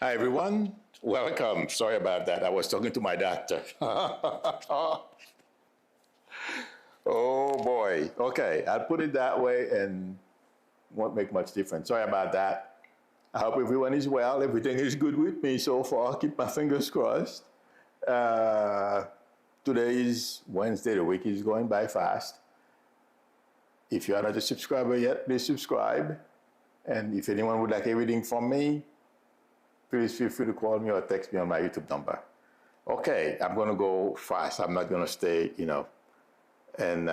Hi, everyone. Welcome. Sorry about that. I was talking to my doctor. Oh, boy. Okay, I'll put it that way and won't make much difference. Sorry about that. I hope everyone is well. Everything is good with me so far. Keep my fingers crossed. Uh, Today is Wednesday. The week is going by fast. If you are not a subscriber yet, please subscribe. And if anyone would like a reading from me, please feel free to call me or text me on my YouTube number. Okay, I'm going to go fast. I'm not going to stay, and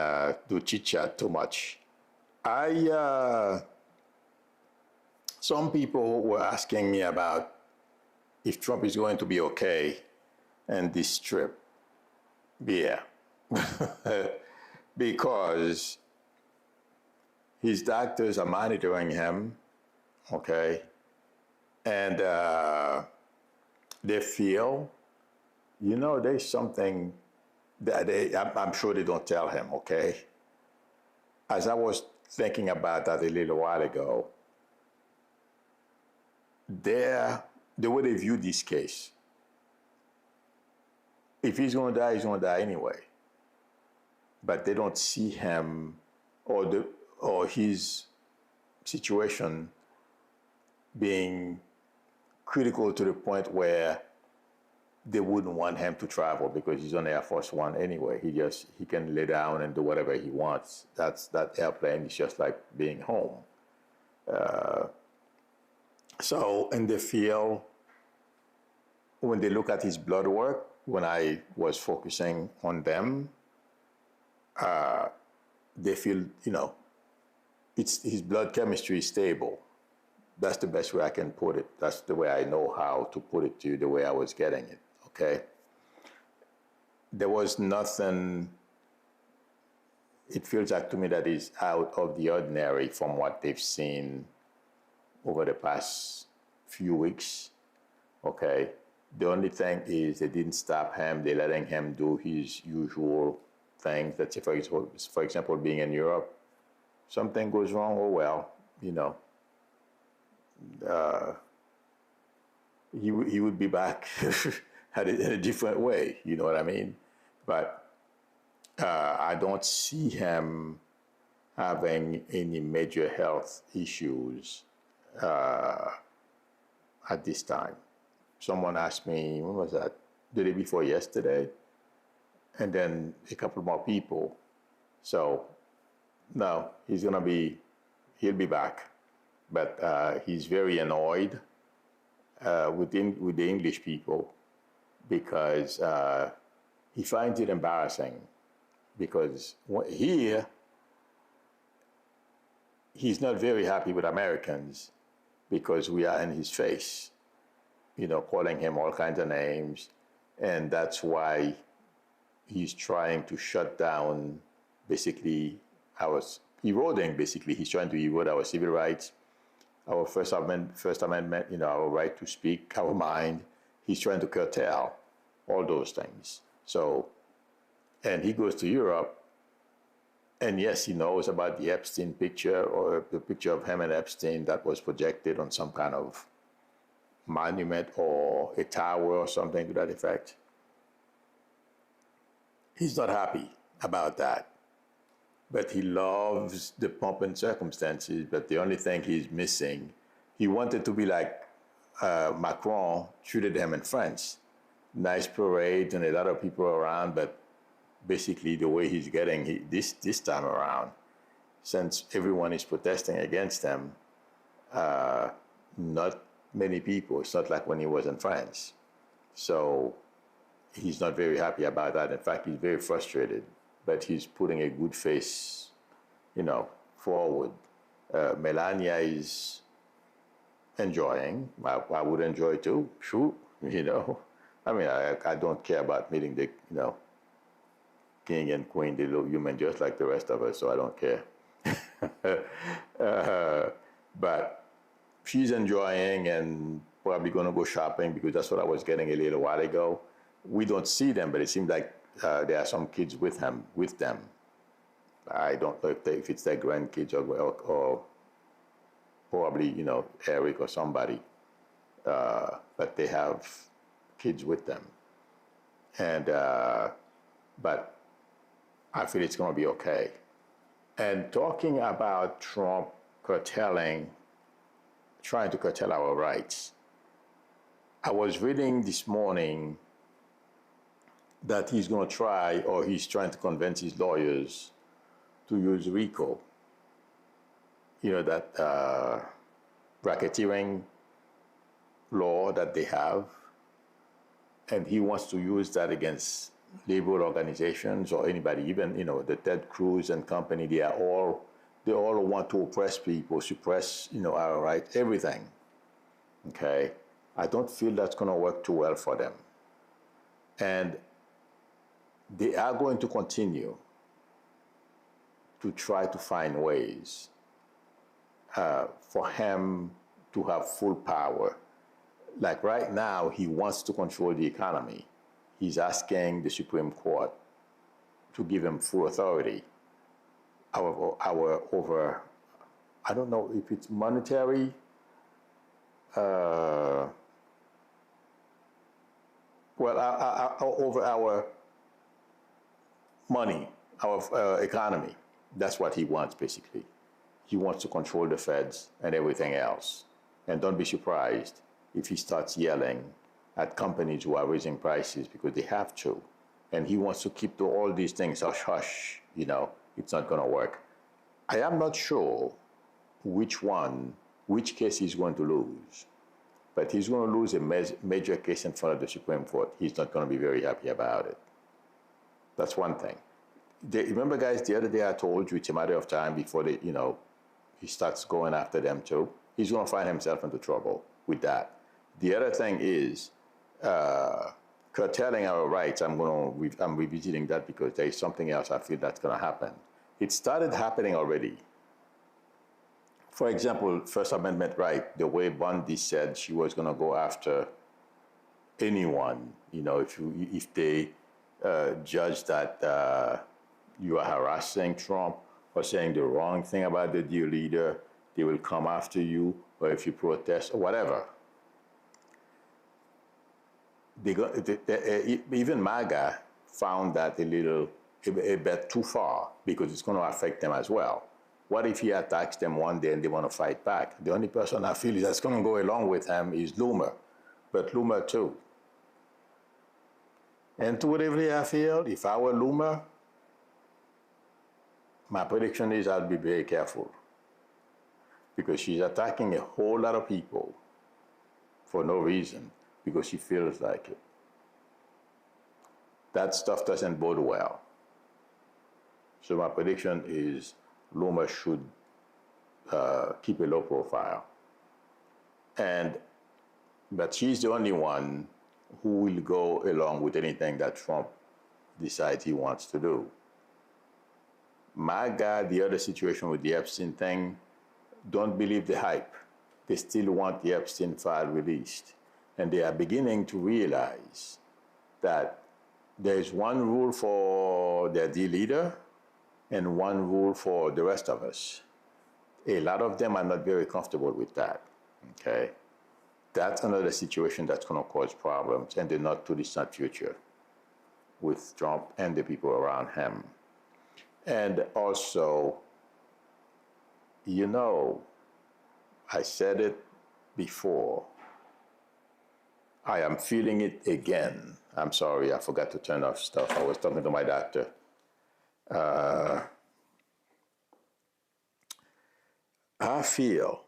do chit-chat too much. Some people were asking me about if Trump is going to be okay and this trip. Yeah. Because his doctors are monitoring him, okay? And they feel, there's something that I'm sure they don't tell him, okay? As I was thinking about that a little while ago, the way they view this case, if he's going to die, he's going to die anyway. But they don't see him or his situation being critical to the point where they wouldn't want him to travel because he's on Air Force One anyway. He can lay down and do whatever he wants. That airplane is just like being home. And they feel, when they look at his blood work, when I was focusing on them, they feel, his blood chemistry is stable. That's the best way I can put it. That's the way I know how to put it to you, the way I was getting it, okay? There was nothing, it feels like to me, that is out of the ordinary from what they've seen over the past few weeks, okay? The only thing is they didn't stop him. They're letting him do his usual things. Let's say, for example, being in Europe, something goes wrong, oh well, he would be back in a different way, you know what I mean? But I don't see him having any major health issues at this time. Someone asked me, when was that? The day before yesterday, and then a couple more people. So, no, he'll be back. But he's very annoyed with the English people because he finds it embarrassing. Because here, he's not very happy with Americans because we are in his face, calling him all kinds of names. And that's why he's trying to shut down, basically, he's trying to erode our civil rights, our First Amendment, our right to speak our mind. He's trying to curtail all those things. So, and he goes to Europe, and yes, he knows about the Epstein picture, or the picture of him and Epstein that was projected on some kind of monument or a tower or something to that effect. He's not happy about that. But he loves the pomp and circumstances. But the only thing he's missing, he wanted to be like Macron treated him in France. Nice parade and a lot of people around, but basically the way he's getting this time around, since everyone is protesting against him, not many people. It's not like when he was in France. So he's not very happy about that. In fact, he's very frustrated. But he's putting a good face, forward. Melania is enjoying. I would enjoy too, sure, I mean, I don't care about meeting the, king and queen, the little human just like the rest of us, so I don't care. But she's enjoying and probably going to go shopping because that's what I was getting a little while ago. We don't see them, but it seems like there are some kids with them. I don't know if it's their grandkids or probably, Eric or somebody. but they have kids with them. And but I feel it's going to be okay. And talking about Trump trying to curtail our rights, I was reading this morning that he's going to try, or he's trying to convince his lawyers to use RICO, that racketeering law that they have, and he wants to use that against labor organizations or anybody, even the Ted Cruz and company. They all want to oppress people, suppress our rights, everything. Okay, I don't feel that's going to work too well for them, and they are going to continue to try to find ways for him to have full power. Like right now, he wants to control the economy. He's asking the Supreme Court to give him full authority over, I don't know if it's monetary, over our money, our economy. That's what he wants, basically. He wants to control the feds and everything else. And don't be surprised if he starts yelling at companies who are raising prices because they have to. And he wants to keep all these things hush-hush. It's not going to work. I am not sure which case he's going to lose. But he's going to lose a major case in front of the Supreme Court. He's not going to be very happy about it. That's one thing. Remember, guys, the other day I told you it's a matter of time before he starts going after them too. He's going to find himself into trouble with that. The other thing is curtailing our rights. I'm revisiting that because there is something else I feel that's going to happen. It started happening already. For example, First Amendment right, the way Bundy said she was going to go after anyone, if they judge that you are harassing Trump or saying the wrong thing about the dear leader, they will come after you, or if you protest or whatever. Even MAGA found that a bit too far because it's going to affect them as well. What if he attacks them one day and they want to fight back? The only person I feel that's going to go along with him is Loomer, but Loomer too. Intuitively, I feel if I were Loomer, my prediction is I'll be very careful because she's attacking a whole lot of people for no reason because she feels like it. That stuff doesn't bode well. So my prediction is Loomer should keep a low profile. But she's the only one who will go along with anything that Trump decides he wants to do. MAGA, the other situation with the Epstein thing, don't believe the hype. They still want the Epstein file released. And they are beginning to realize that there is one rule for their D leader and one rule for the rest of us. A lot of them are not very comfortable with that, okay? That's another situation that's going to cause problems in the not too distant future with Trump and the people around him. And also, I said it before. I am feeling it again. I'm sorry, I forgot to turn off stuff. I was talking to my doctor. I feel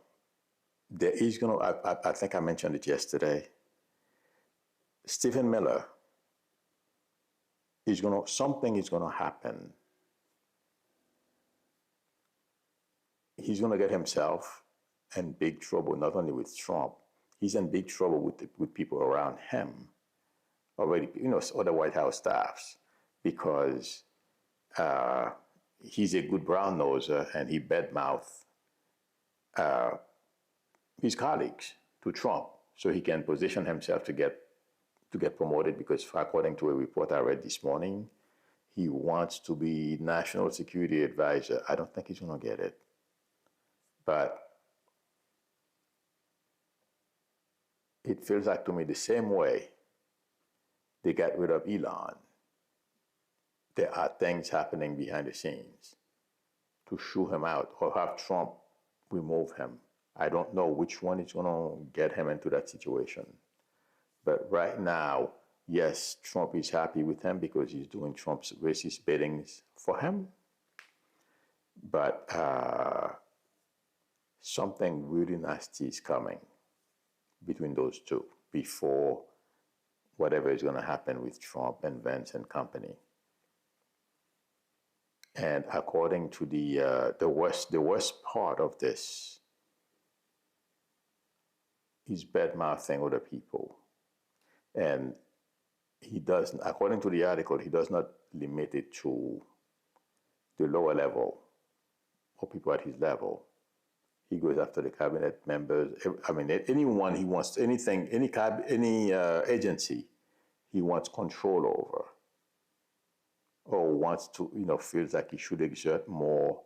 there is going to, I think I mentioned it yesterday, Stephen Miller something is going to happen. He's going to get himself in big trouble, not only with Trump, he's in big trouble with people around him already, other White House staffs, because he's a good brown noser and he badmouth his colleagues to Trump, so he can position himself to get promoted. Because according to a report I read this morning, he wants to be national security advisor. I don't think he's going to get it, but it feels like to me the same way they got rid of Elon, there are things happening behind the scenes to shoo him out or have Trump remove him. I don't know which one is going to get him into that situation. But right now, yes, Trump is happy with him because he's doing Trump's racist biddings for him. But something really nasty is coming between those two before whatever is going to happen with Trump and Vance and company. And according to the worst part of this is bad mouthing other people. And he doesn't, according to the article, he does not limit it to the lower level or people at his level. He goes after the cabinet members. I mean, anyone he wants, anything, any agency he wants control over, or wants to, feels like he should exert more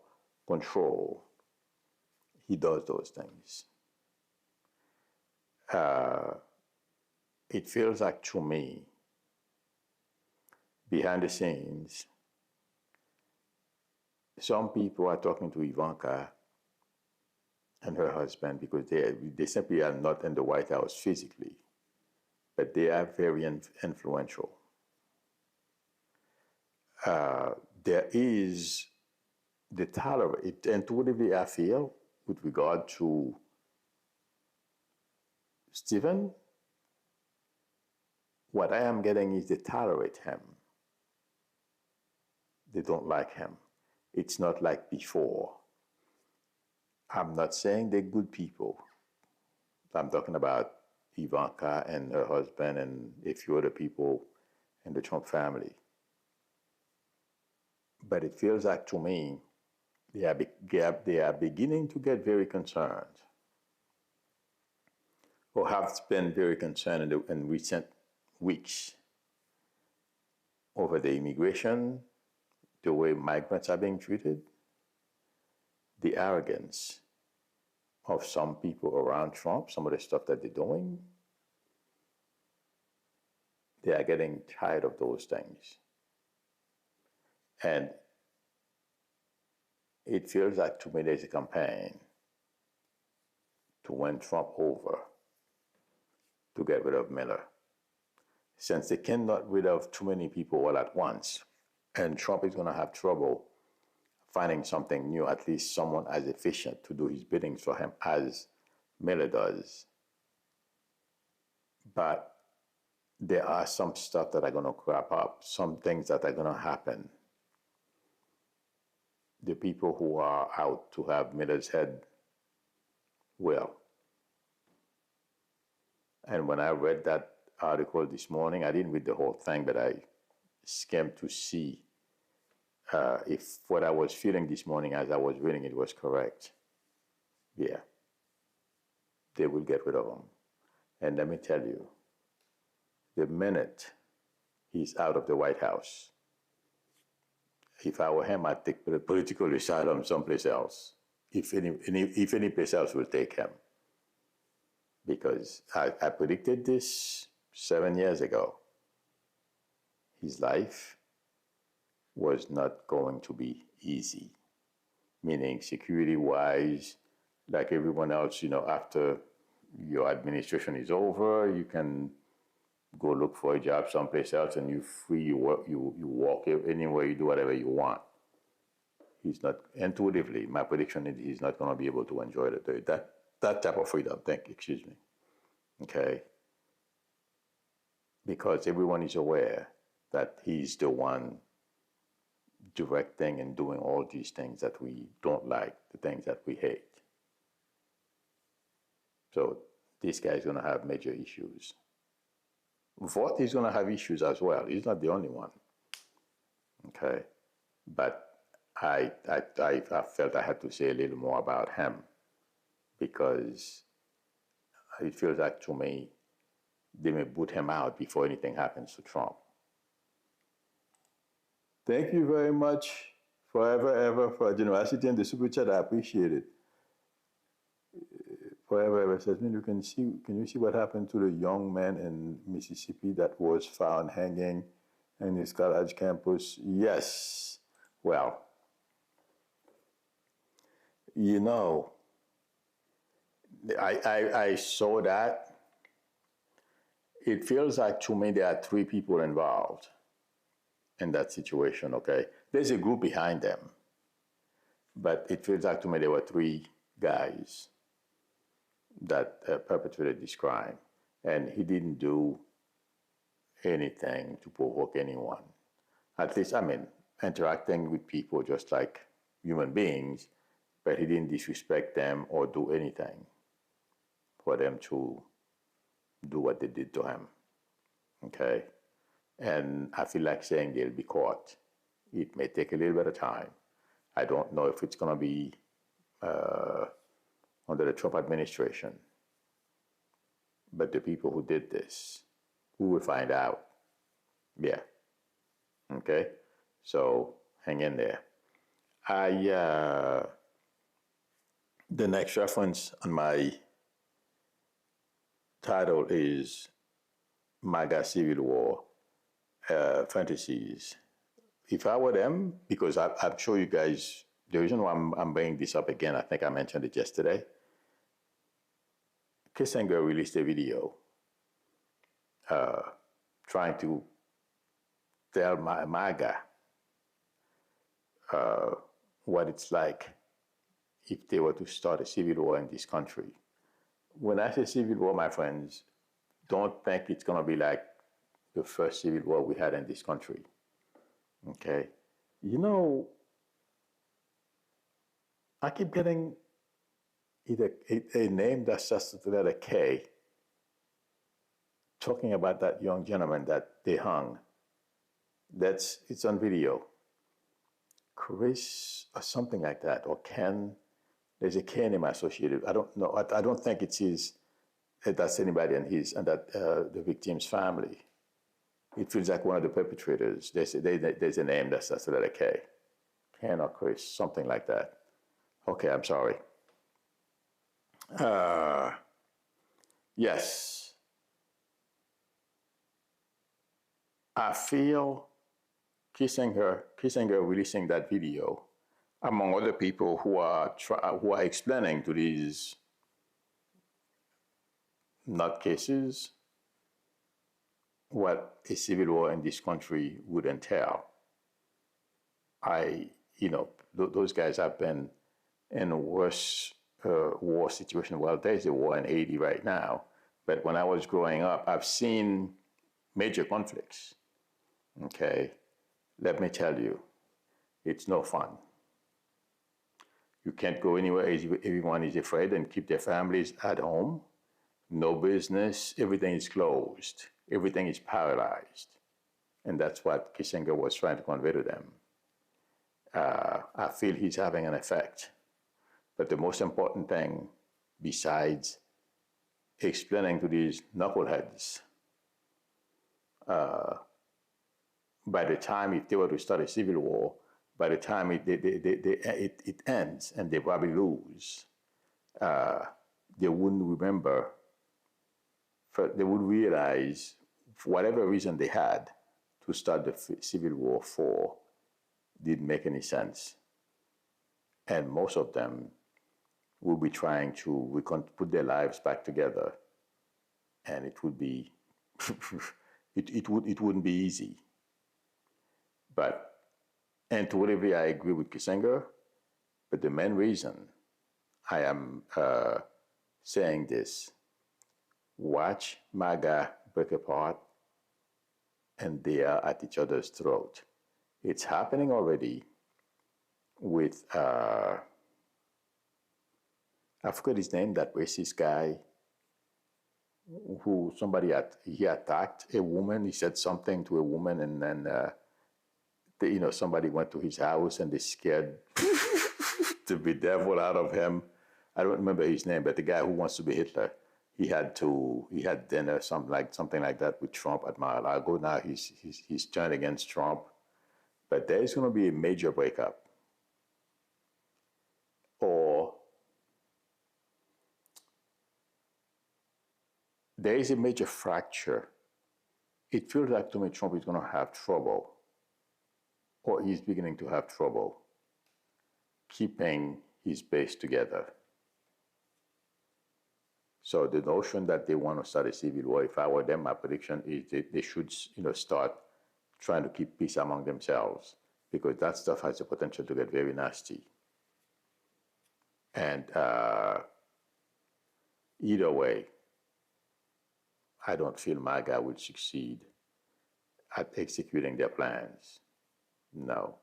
control, he does those things. It feels like to me, behind the scenes, some people are talking to Ivanka and her husband because they simply are not in the White House physically, but they are very influential. There is the tolerance, intuitively I feel, with regard to Stephen, what I am getting is they tolerate him. They don't like him. It's not like before. I'm not saying they're good people. I'm talking about Ivanka and her husband and a few other people in the Trump family. But it feels like to me, they are beginning to get very concerned, or have been very concerned in recent weeks over the immigration, the way migrants are being treated, the arrogance of some people around Trump, some of the stuff that they're doing. They are getting tired of those things. And it feels like to me there's a campaign to win Trump over to get rid of Miller. Since they cannot get rid of too many people all at once, and Trump is going to have trouble finding something new, at least someone as efficient to do his biddings for him as Miller does. But there are some stuff that are going to crop up, some things that are going to happen. The people who are out to have Miller's head will. And when I read that article this morning, I didn't read the whole thing, but I skimmed to see if what I was feeling this morning as I was reading it was correct. Yeah, they will get rid of him. And let me tell you, the minute he's out of the White House, if I were him, I'd take political asylum someplace else. If any place else will take him. Because I predicted this 7 years ago. His life was not going to be easy. Meaning security-wise, like everyone else, after your administration is over, you can go look for a job someplace else and you're free, you walk anywhere, you do whatever you want. He's not, intuitively, my prediction is he's not going to be able to enjoy that type of freedom. Excuse me. Okay? Because everyone is aware that he's the one directing and doing all these things that we don't like, the things that we hate. So this guy is going to have major issues. Vought is going to have issues as well. He's not the only one. Okay? But I felt I had to say a little more about him because it feels like to me they may boot him out before anything happens to Trump. Thank you very much forever, ever for generosity and the super chat. I appreciate it. whoever says, "Man, can you see what happened to the young man in Mississippi that was found hanging in his college campus?" Yes. Well, you know, I saw that. It feels like to me there are three people involved in that situation, okay? There's a group behind them, but it feels like to me there were three guys that perpetrated this crime, and he didn't do anything to provoke anyone. At least, I mean, interacting with people just like human beings, but he didn't disrespect them or do anything for them to do what they did to him. Okay? And I feel like saying they'll be caught. It may take a little bit of time. I don't know if it's going to be under the Trump administration. But the people who did this, we will find out. Yeah. Okay? So hang in there. The next reference on my title is MAGA Civil War Fantasies. If I were them, because I'm sure you guys, the reason why I'm bringing this up again, I think I mentioned it yesterday. Kissinger released a video trying to tell MAGA what it's like if they were to start a civil war in this country. When I say civil war, my friends, don't think it's going to be like the first civil war we had in this country. Okay? You know, I keep getting either a name that starts with the letter K, talking about that young gentleman that they hung. It's on video. Chris or something like that, or Ken. There's a K name associated. I don't know. I don't think it's his. That's anybody and the victim's family. It feels like one of the perpetrators. There's a name that starts with the letter K. Ken or Chris, something like that. Okay, I'm sorry. Yes. I feel Kissinger releasing that video, among other people who are explaining to these nutcases what a civil war in this country would entail. Those guys have been in a worse war situation. Well, there's a war in Haiti right now, but when I was growing up, I've seen major conflicts. Okay, let me tell you, it's no fun. You can't go anywhere. Everyone is afraid and keep their families at home. No business. Everything is closed. Everything is paralyzed. And that's what Kissinger was trying to convey to them. I feel he's having an effect. But the most important thing, besides explaining to these knuckleheads, by the time, if they were to start a civil war, by the time it ends and they probably lose, they wouldn't remember, they would realize, for whatever reason they had to start the civil war for, didn't make any sense. And most of them will be trying to put their lives back together. And it would be, it wouldn't be easy. And to whatever I agree with Kissinger, but the main reason I am saying this, watch MAGA break apart and they are at each other's throat. It's happening already with, I forgot his name, that racist guy who he attacked a woman. He said something to a woman and then, somebody went to his house and they scared the bedevil out of him. I don't remember his name, but the guy who wants to be Hitler, he had dinner, something like that with Trump at Mar-a-Lago. Now he's turned against Trump. But there's going to be a major breakup. Or there is a major fracture. It feels like to me Trump is going to have trouble, or he's beginning to have trouble, keeping his base together. So the notion that they want to start a civil war, if I were them, my prediction is they should, start trying to keep peace among themselves, because that stuff has the potential to get very nasty. And either way, I don't feel MAGA will succeed at executing their plans. No.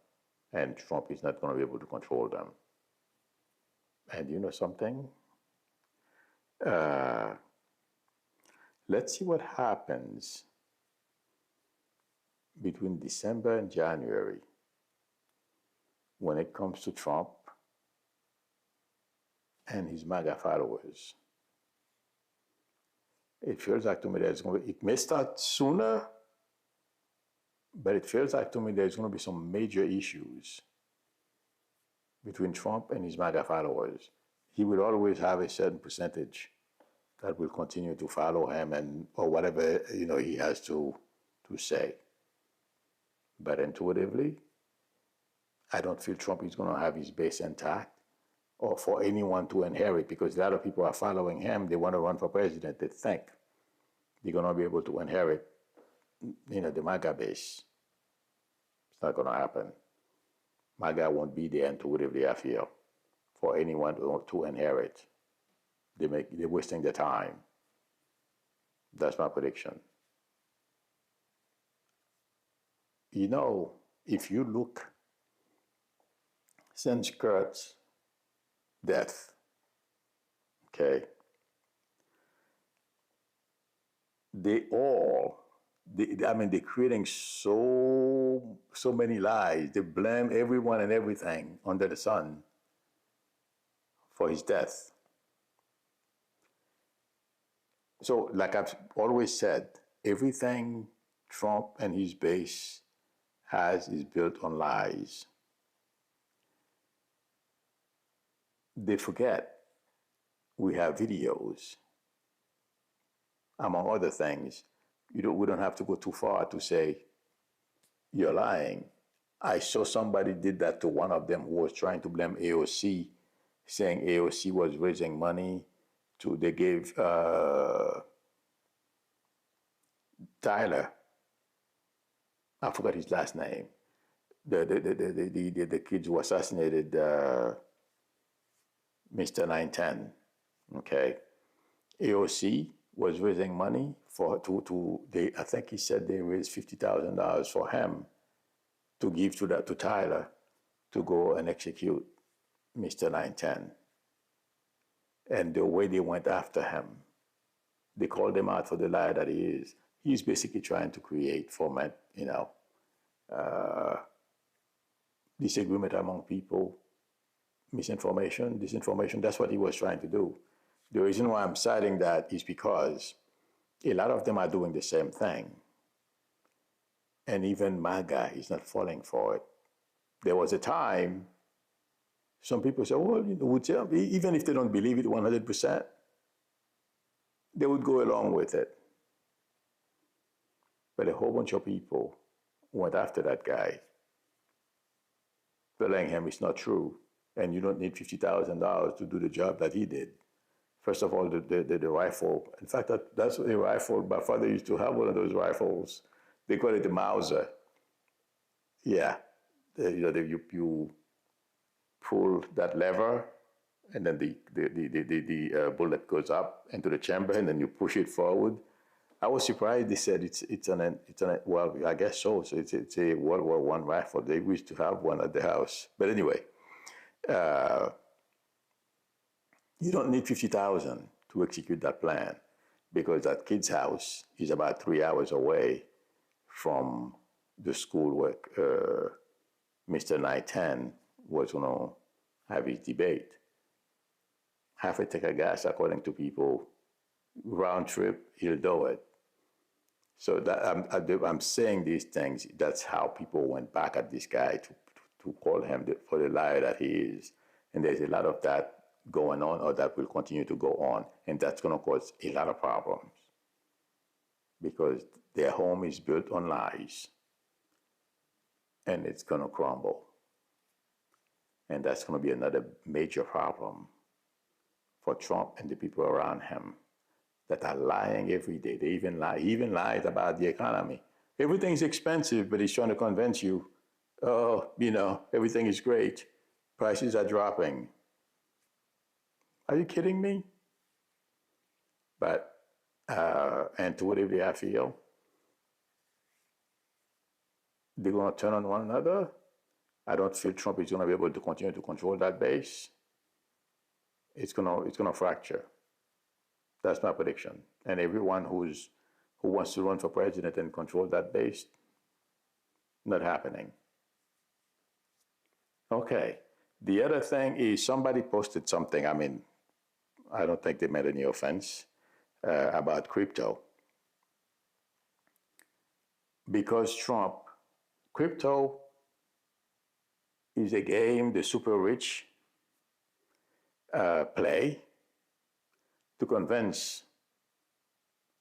And Trump is not going to be able to control them. And you know something? Let's see what happens between December and January when it comes to Trump and his MAGA followers. It feels like to me it may start sooner, but it feels like to me there's going to be some major issues between Trump and his MAGA followers. He will always have a certain percentage that will continue to follow him or whatever he has to say. But intuitively, I don't feel Trump is going to have his base intact or for anyone to inherit, because a lot of people are following him. They want to run for president. They think they're going to be able to inherit, the MAGA base. It's not going to happen. MAGA won't be there intuitively, I feel, for anyone to inherit. They're wasting their time. That's my prediction. If you look since Kurt's death, okay, they're creating so many lies. They blame everyone and everything under the sun for his death. So, like I've always said, everything Trump and his base has is built on lies. They forget we have videos, among other things. We don't have to go too far to say you're lying. I saw somebody did that to one of them who was trying to blame AOC, saying AOC was raising money they gave Tyler, I forgot his last name, the kids who assassinated Mr. 910. Okay, AOC was raising money I think he said they raised $50,000 for him to give to Tyler to go and execute Mr. 910. And the way they went after him, they called him out for the lie that he is. He's basically trying to create foment, disagreement among people, misinformation, disinformation. That's what he was trying to do. The reason why I'm citing that is because a lot of them are doing the same thing. And even MAGA is not falling for it. There was a time some people say, well, even if they don't believe it 100%, they would go along with it. But a whole bunch of people went after that guy, telling him it's not true, and you don't need $50,000 to do the job that he did. First of all, the rifle. In fact, that's a rifle. My father used to have one of those rifles. They call it the Mauser. Yeah, you pull that lever, and then the bullet goes up into the chamber, and then you push it forward. I was surprised they said it's an well, I guess so. So it's a World War I rifle. They used to have one at the house. But anyway, you don't need $50,000 to execute that plan, because that kid's house is about 3 hours away from the school where Mr. 910 was going to have his debate. Half a tank of gas, according to people, round trip, he'll do it. So that I'm saying these things. That's how people went back at this guy to call him for the liar that he is. And there's a lot of that going on, or that will continue to go on, and that's going to cause a lot of problems. because their home is built on lies, and it's going to crumble. And that's going to be another major problem for Trump and the people around him that are lying every day. They even lie. He even lied about the economy. Everything's expensive, but he's trying to convince you, oh, everything is great. Prices are dropping. Are you kidding me? But intuitively, I feel they're going to turn on one another. I don't feel Trump is going to be able to continue to control that base. It's going to fracture. That's my prediction. And everyone who wants to run for president and control that base, not happening. Okay. The other thing is somebody posted something. I mean, I don't think they meant any offense about crypto. Because crypto is a game the super rich play to convince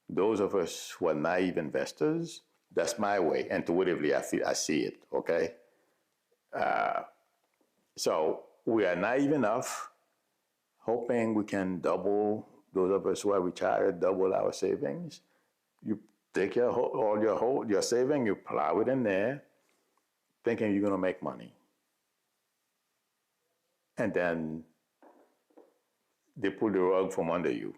those of us who are naive investors. That's my way. Intuitively, I see it, okay? So we are naive enough, hoping we can double, those of us who are retired, double our savings. You take your saving, you plow it in there, thinking you're going to make money. And then they pull the rug from under you.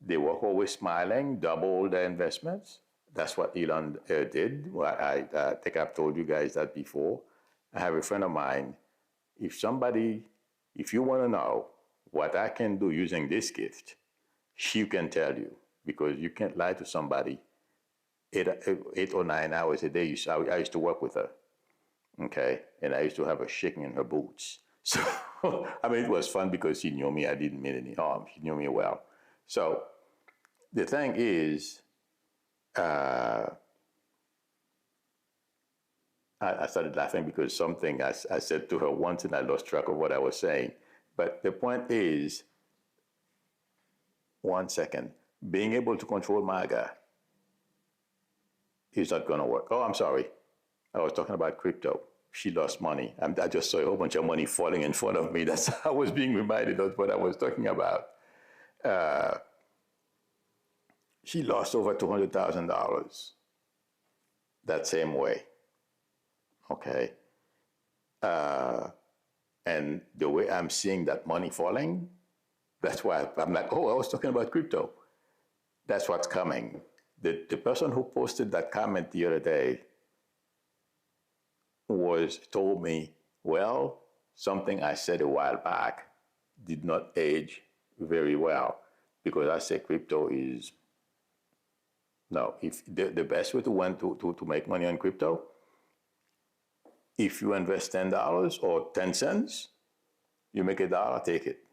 They were always smiling, double their investments. That's what Elon did. Well, I think I've told you guys that before. I have a friend of mine. If you want to know what I can do using this gift, she can tell you, because you can't lie to somebody 8 or 9 hours a day. I used to work with her, okay? And I used to have her shaking in her boots. So, I mean, it was fun because she knew me. I didn't mean any harm. She knew me well. So, the thing is, I started laughing because something I said to her once and I lost track of what I was saying. But the point is, 1 second, being able to control MAGA is not going to work. Oh, I'm sorry. I was talking about crypto. She lost money. I just saw a whole bunch of money falling in front of me. That's how I was being reminded of what I was talking about. She lost over $200,000 that same way. Okay. And the way I'm seeing that money falling, that's why I'm like, oh, I was talking about crypto. That's what's coming. The person who posted that comment the other day told me, well, something I said a while back did not age very well, because I said crypto is, no, if the best way to make money on crypto, if you invest $10 or 10 cents, you make $1, take it,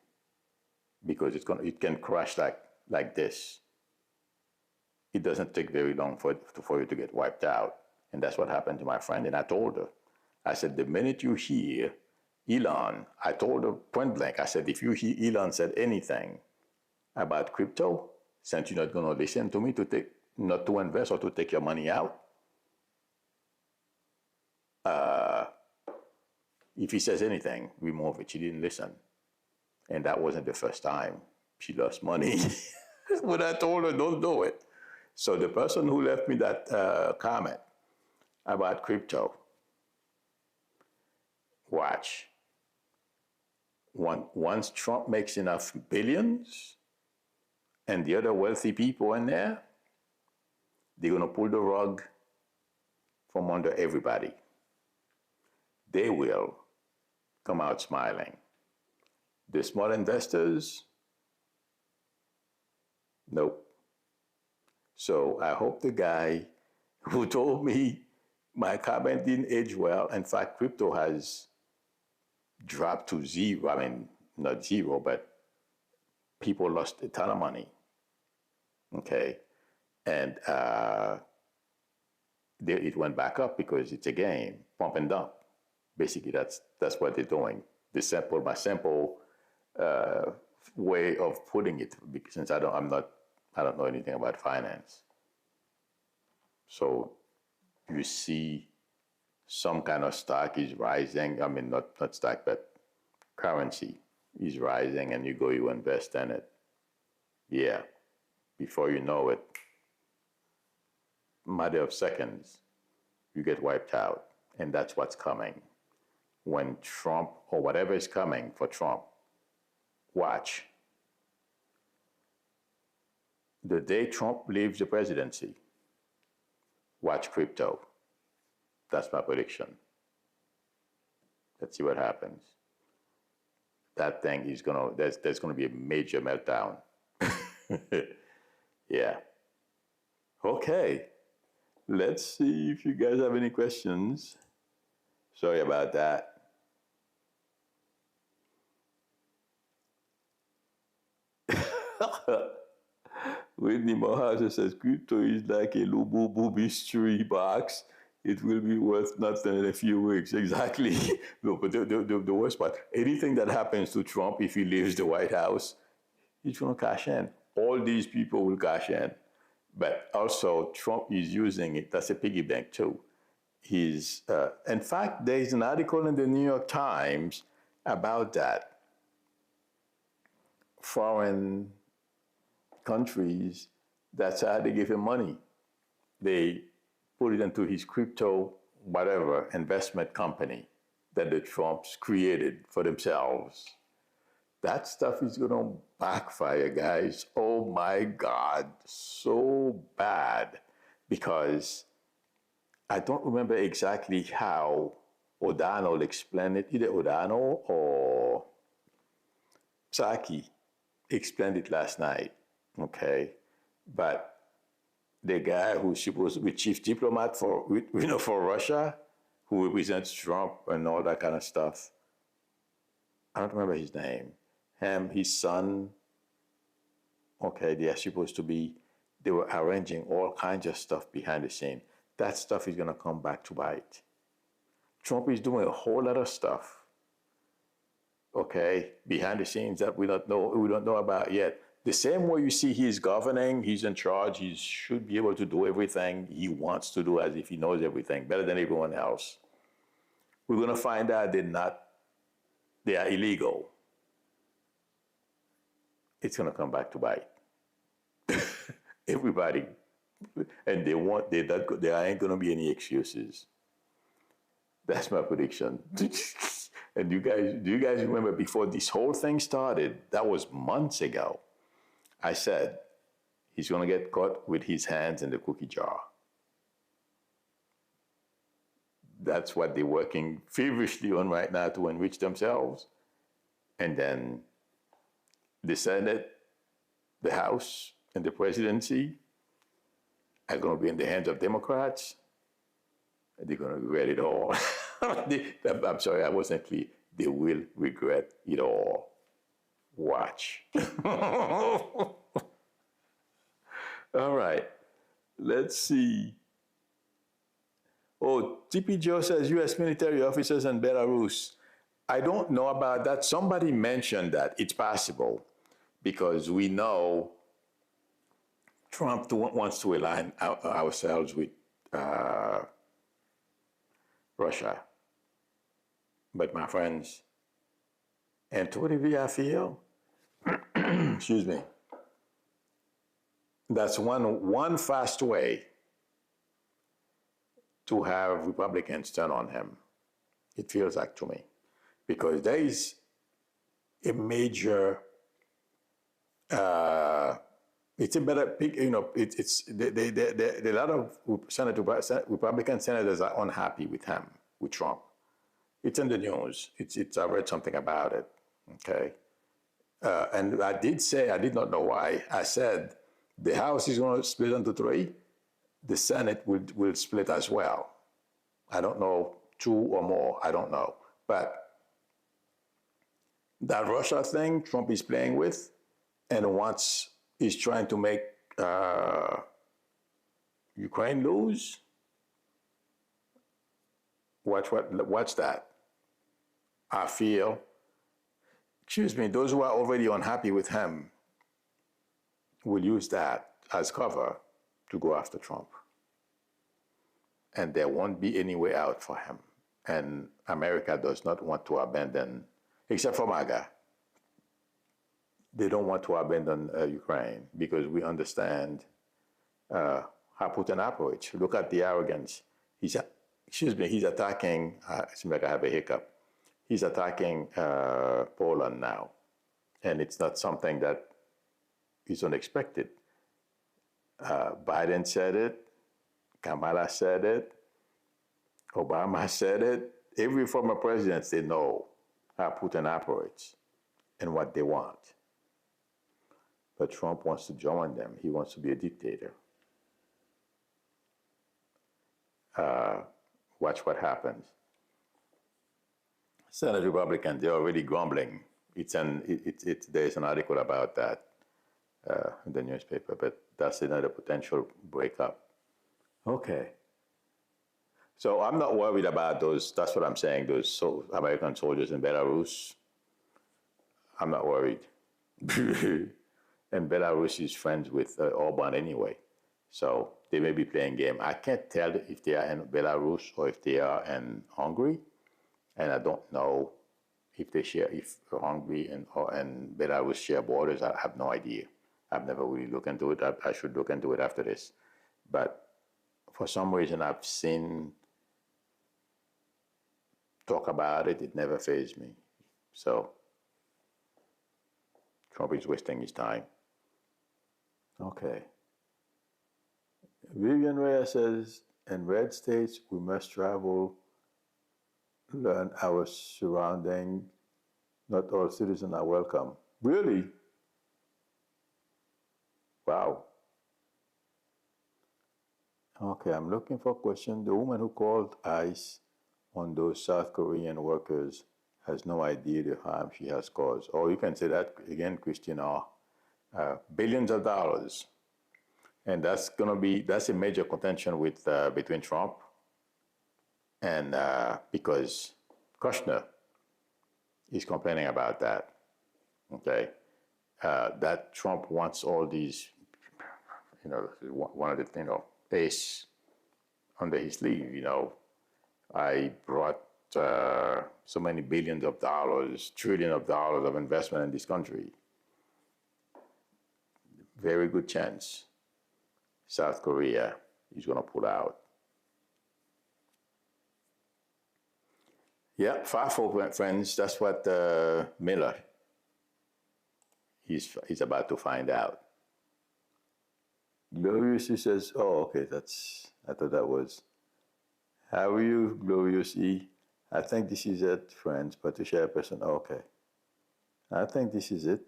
because it can crash like this. It doesn't take very long for you to get wiped out, and that's what happened to my friend. And I told her, I said, the minute you hear Elon, I told her point blank, I said, if you hear Elon said anything about crypto, since you're not going to listen to me not to invest or to take your money out, if he says anything, remove it. She didn't listen. And that wasn't the first time she lost money. When I told her, don't do it. So the person who left me that comment about crypto, watch. Once Trump makes enough billions and the other wealthy people in there, they're going to pull the rug from under everybody. They will come out smiling. The small investors, nope. So I hope the guy who told me my comment didn't age well, in fact, crypto has dropped to zero. I mean, not zero, but people lost a ton of money. Okay. And it went back up because it's a game, pump and dump. Basically, that's what they're doing. My simple way of putting it, since I don't know anything about finance. So you see some kind of stock is rising. I mean, not stock, but currency is rising, and you invest in it. Yeah, before you know it, matter of seconds, you get wiped out. And that's what's coming. When Trump, or whatever is coming for Trump, watch. The day Trump leaves the presidency, watch crypto. That's my prediction. Let's see what happens. That thing is there's gonna be a major meltdown. Yeah. Okay. Let's see if you guys have any questions. Sorry about that. Whitney Morehouse says crypto is like a Lubu mystery box. It will be worth nothing in a few weeks. Exactly. No, but the worst part, anything that happens to Trump if he leaves the White House, he's going to cash in. All these people will cash in. But also, Trump is using it. That's a piggy bank, too. In fact, there is an article in the New York Times about that. Foreign countries, that's how they give him money. They put it into his crypto, whatever, investment company that the Trumps created for themselves. That stuff is going to backfire, guys. Oh my God, so bad. Because I don't remember exactly how O'Donnell explained it, either O'Donnell or Psaki explained it last night, okay? But the guy who's supposed to be chief diplomat for Russia, who represents Trump and all that kind of stuff, I don't remember his name. His son, okay, they were arranging all kinds of stuff behind the scene. That stuff is going to come back to bite. Trump is doing a whole lot of stuff, okay, behind the scenes that we don't know about yet. The same way you see he's governing, he's in charge, he should be able to do everything he wants to do as if he knows everything better than everyone else. We're going to find out they are illegal. It's going to come back to bite. Everybody. And there ain't going to be any excuses. That's my prediction. And do you guys remember before this whole thing started, that was months ago, I said, he's going to get caught with his hands in the cookie jar. That's what they're working feverishly on right now to enrich themselves. And then the Senate, the House, and the presidency are going to be in the hands of Democrats. They're going to regret it all. I'm sorry, I wasn't clear. They will regret it all. Watch. All right. Let's see. Oh, TP Joe says U.S. military officers in Belarus. I don't know about that. Somebody mentioned that. It's possible because we know Trump wants to align ourselves with Russia. But my friends, and to what degree I feel, excuse me, that's one fast way to have Republicans turn on him. It feels like to me. Because there is a major, it's a better, a lot of Republican senators are unhappy with him, with Trump. It's in the news. I read something about it, okay? And I did not know why. I said, the House is going to split into three. The Senate will split as well. I don't know, 2 or more, I don't know. But that Russia thing Trump is playing with and is trying to make Ukraine lose. Watch that. I feel, those who are already unhappy with him will use that as cover to go after Trump. and there won't be any way out for him. And America does not want to abandon, except for MAGA. They don't want to abandon Ukraine because we understand how Putin operates. Look at the arrogance. He's attacking, it seems like I have a hiccup. He's attacking Poland now. And it's not something that is unexpected. Biden said it, Kamala said it, Obama said it. Every former president, they know how Putin operates and what they want. But Trump wants to join them. He wants to be a dictator. Watch what happens. Senate Republicans, they're already grumbling. There's an article about that in the newspaper, but that's another potential breakup. Okay. So I'm not worried about those, that's what I'm saying, those American soldiers in Belarus. I'm not worried. And Belarus is friends with Orban anyway. So they may be playing game. I can't tell if they are in Belarus or if they are in Hungary. And I don't know if Hungary and Belarus share borders. I have no idea. I've never really looked into it. I should look into it after this. But for some reason, I've seen talk about it. It never fazed me. So Trump is wasting his time. Okay. Vivian Reyes says, in red states, we must travel, learn our surrounding. Not all citizens are welcome. Really? Wow. Okay, I'm looking for a question. The woman who called ICE on those South Korean workers has no idea the harm she has caused. Or you can say that again, Christina, billions of dollars. And that's a major contention with between Trump and because Kushner is complaining about that. Okay, that Trump wants all these, one of the ace under his sleeve. I brought so many billions of dollars, trillions of dollars of investment in this country. Very good chance South Korea is going to pull out. Yeah, FAFO, friends, that's what Miller is about to find out. Glorious, he says, oh, okay, I thought that was. How are you, Glorious E? I think this is it, friends, but to share a person, okay. I think this is it.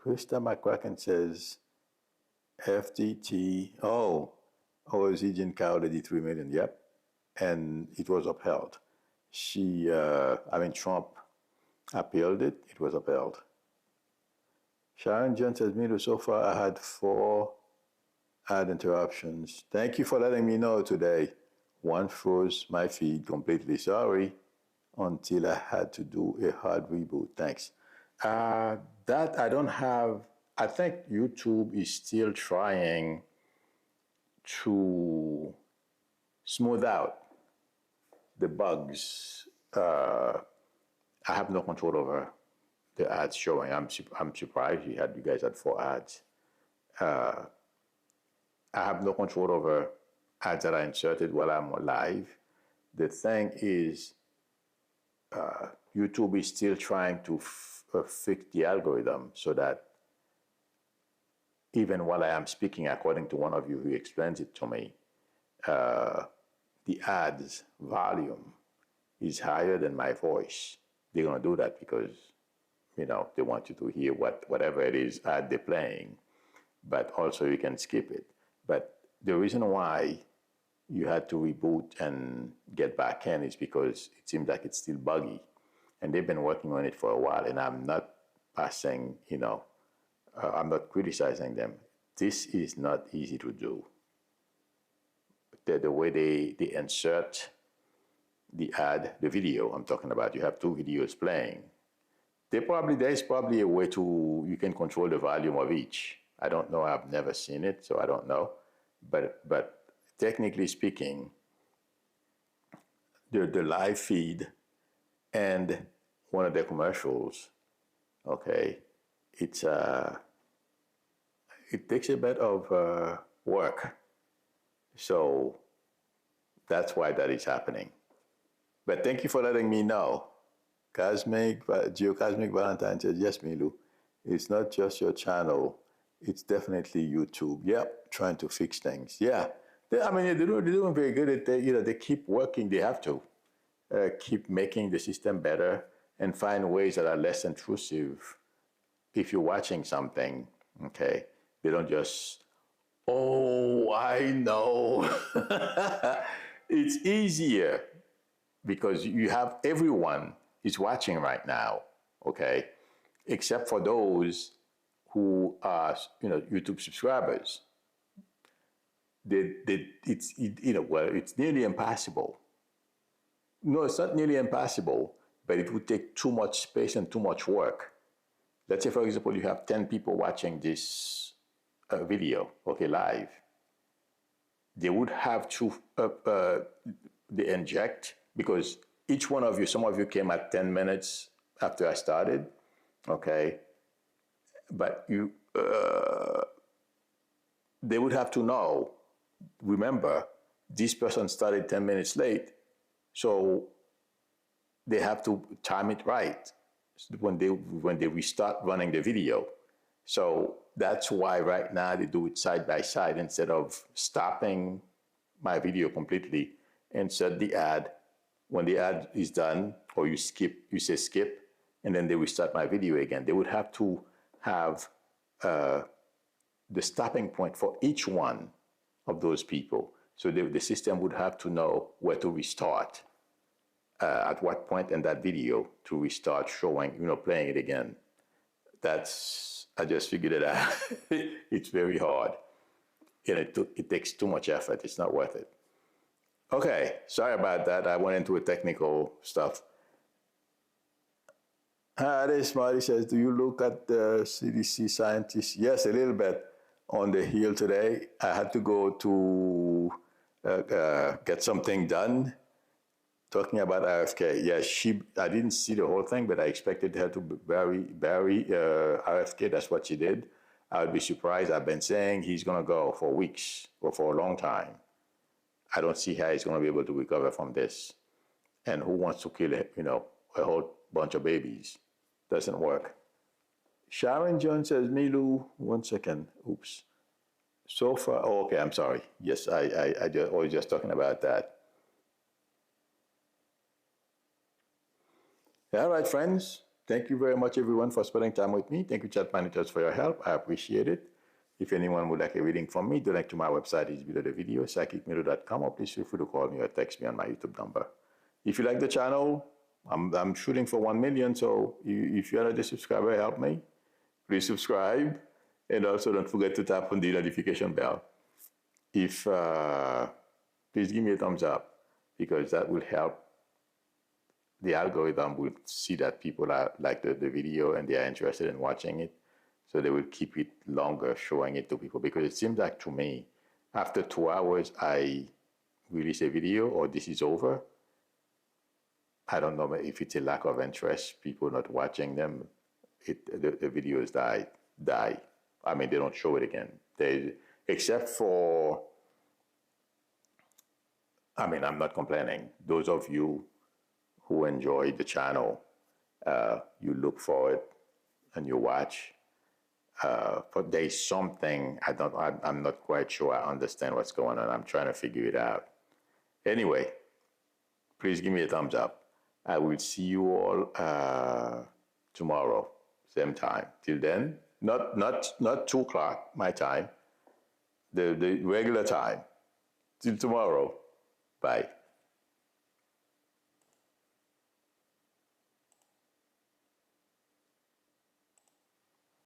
Krista McCracken says, FTT, is Agent Cowley, the 3 million, yep. And it was upheld. Trump appealed it, it was upheld. Sharon Jones says, Milou, so far I had 4 ad interruptions. Thank you for letting me know today. One froze my feed completely. Sorry, until I had to do a hard reboot. Thanks. That I don't have. I think YouTube is still trying to smooth out the bugs. I have no control over the ads showing. I'm surprised you guys had 4 ads. I have no control over ads that are inserted while I'm live. The thing is, YouTube is still trying to fix the algorithm so that even while I am speaking, according to one of you who explains it to me, the ads volume is higher than my voice. They're going to do that because, they want you to hear whatever it is ad they're playing, but also you can skip it. But the reason why you had to reboot and get back in is because it seems like it's still buggy. And they've been working on it for a while, and I'm not passing, I'm not criticizing them. This is not easy to do. The way they insert the ad, the video I'm talking about, you have 2 videos playing. There's probably a way you can control the volume of each. I don't know. I've never seen it, so I don't know. But technically speaking, the live feed and one of the commercials, okay, it's it takes a bit of work. So that's why that is happening. But thank you for letting me know. Geocosmic Valentine says, yes, Milou, it's not just your channel, it's definitely YouTube. Yep, trying to fix things. Yeah, they're doing very good at that. They keep working. They have to keep making the system better and find ways that are less intrusive. If you're watching something, okay, they don't just, oh, I know. It's easier because you have everyone is watching right now, okay, except for those who are, YouTube subscribers. It's nearly impossible. No, it's not nearly impossible, but it would take too much space and too much work. Let's say, for example, you have 10 people watching this video, okay, live. They would have to they inject, because each one of you, some of you came at 10 minutes after I started, okay, but they would have to know, remember, this person started 10 minutes late, so they have to time it right when they restart running the video. So that's why right now they do it side by side instead of stopping my video completely, insert the ad. When the ad is done, or you say skip, and then they restart my video again. They would have to have the stopping point for each one of those people. So the system would have to know where to restart, at what point in that video to restart showing, playing it again. I just figured it out. It's very hard. And it takes too much effort. It's not worth it. Okay, sorry about that. I went into a technical stuff. This Marty says, do you look at the CDC scientists? Yes, a little bit on the Hill today. I had to go to get something done. Talking about RFK, yeah, I didn't see the whole thing, but I expected her to bury RFK. That's what she did. I would be surprised. I've been saying he's going to go for weeks or for a long time. I don't see how he's going to be able to recover from this. And who wants to kill, a whole bunch of babies? Doesn't work. Sharon Jones says, Milou, 1 second. Oops. So far, okay, I'm sorry. Yes, I was just talking about that. All right, friends. Thank you very much, everyone, for spending time with me. Thank you, chat managers, for your help. I appreciate it. If anyone would like a reading from me, the link to my website is below the video, psychicmilou.com, or please feel free to call me or text me on my YouTube number. If you like the channel, I'm shooting for 1 million, so if you're not a subscriber, help me. Please subscribe, and also don't forget to tap on the notification bell. Please give me a thumbs up, because that will help. The algorithm will see that people like the video and they are interested in watching it. So they will keep it longer, showing it to people. Because it seems like to me, after 2 hours, I release a video or this is over. I don't know if it's a lack of interest, people not watching them. The videos die. I mean, they don't show it again. Except for, I'm not complaining. Those of you who enjoy the channel, you look for it and you watch. But there's something I'm not quite sure I understand what's going on. I'm trying to figure it out. Anyway, please give me a thumbs up. I will see you all tomorrow, same time. Till then, not 2 o'clock my time, the regular time. Till tomorrow. Bye.